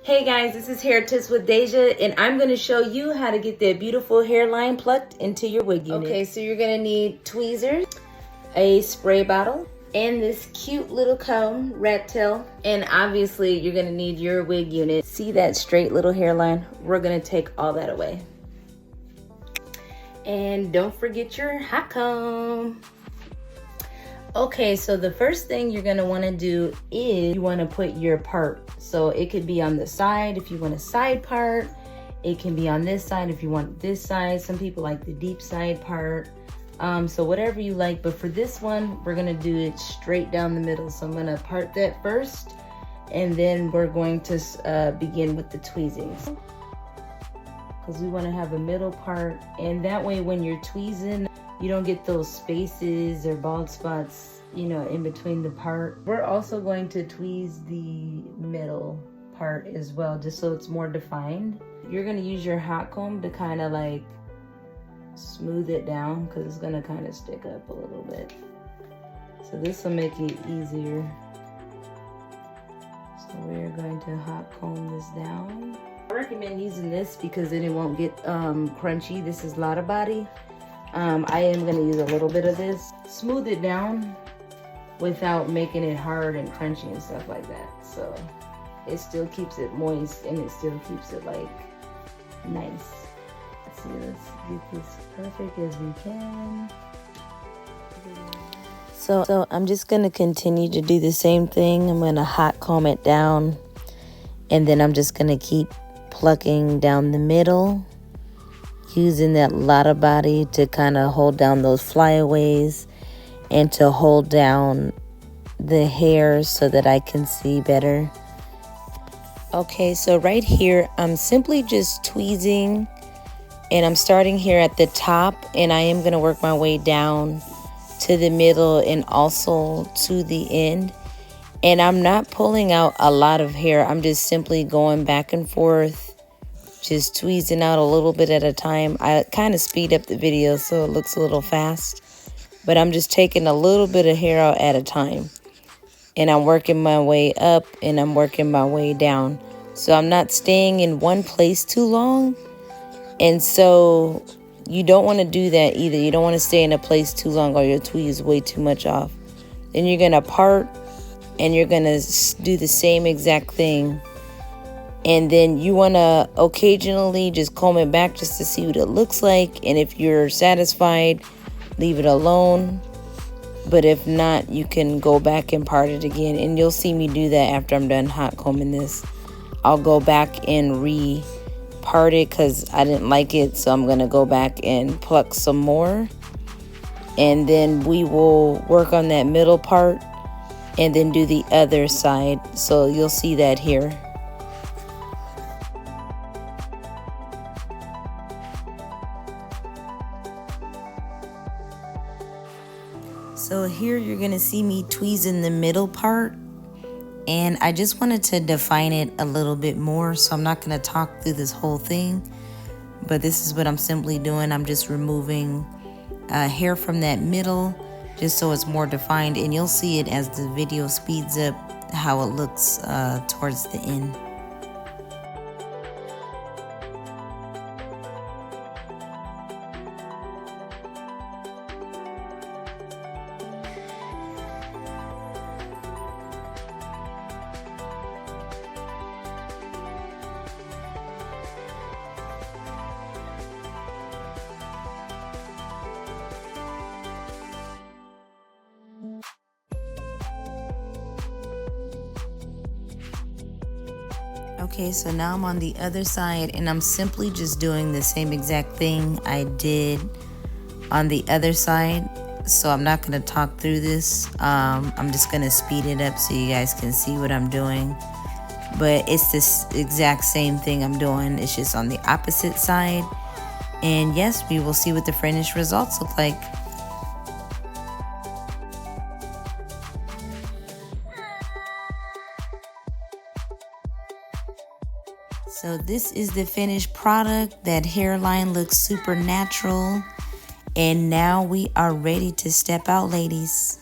Hey guys, this is Hair Tips with Deja, and I'm going to show you how to get that beautiful hairline plucked into your wig unit. Okay, so you're going to need tweezers, a spray bottle, and this cute little comb, rat tail. And obviously, you're going to need your wig unit. See that straight little hairline? We're going to take all that away. And don't forget your hot comb. Okay, so the first thing you're gonna wanna do is you wanna put your part. So it could be on the side if you want a side part. It can be on this side if you want this side. Some people like the deep side part. So whatever you like, but for this one, we're gonna do it straight down the middle. So I'm gonna part that first, and then we're going to begin with the tweezing. Because we wanna have a middle part, and that way when you're tweezing, you don't get those spaces or bald spots, you know, in between the part. We're also going to tweeze the middle part as well, just so it's more defined. You're gonna use your hot comb to kind of like smooth it down because it's gonna kind of stick up a little bit. So this will make it easier. So we're going to hot comb this down. I recommend using this because then it won't get crunchy. This is Lotta body. I am going to use a little bit of this. Smooth it down without making it hard and crunchy and stuff like that. So it still keeps it moist and it still keeps it like nice. Let's see, let's get this perfect as we can. So I'm just going to continue to do the same thing. I'm going to hot comb it down, and then I'm just going to keep plucking down the middle, using that Lotta body to kind of hold down those flyaways and to hold down the hair so that I can see better. Okay, so right here, I'm simply just tweezing, and I'm starting here at the top, and I am going to work my way down to the middle and also to the end. And I'm not pulling out a lot of hair. I'm just simply going back and forth, just tweezing out a little bit at a time. I kind of speed up the video so it looks a little fast, but I'm just taking a little bit of hair out at a time, and I'm working my way up and I'm working my way down. So I'm not staying in one place too long, and so you don't want to do that either. You don't want to stay in a place too long or you'll tweeze way too much off. Then you're going to part, and you're going to do the same exact thing. And then you want to occasionally just comb it back just to see what it looks like. And if you're satisfied, leave it alone. But if not, you can go back and part it again. And you'll see me do that after I'm done hot combing this. I'll go back and re-part it because I didn't like it. So I'm going to go back and pluck some more. And then we will work on that middle part and then do the other side. So you'll see that here. So here you're going to see me tweezing the middle part, and I just wanted to define it a little bit more, so I'm not going to talk through this whole thing, but this is what I'm simply doing. I'm just removing hair from that middle just so it's more defined, and you'll see it as the video speeds up how it looks towards the end. Okay, so now I'm on the other side, and I'm simply just doing the same exact thing I did on the other side. So I'm not going to talk through this. I'm just going to speed it up so you guys can see what I'm doing. But it's this exact same thing I'm doing. It's just on the opposite side. And yes, we will see what the finished results look like. So this is the finished product. That hairline looks super natural. And now we are ready to step out, ladies.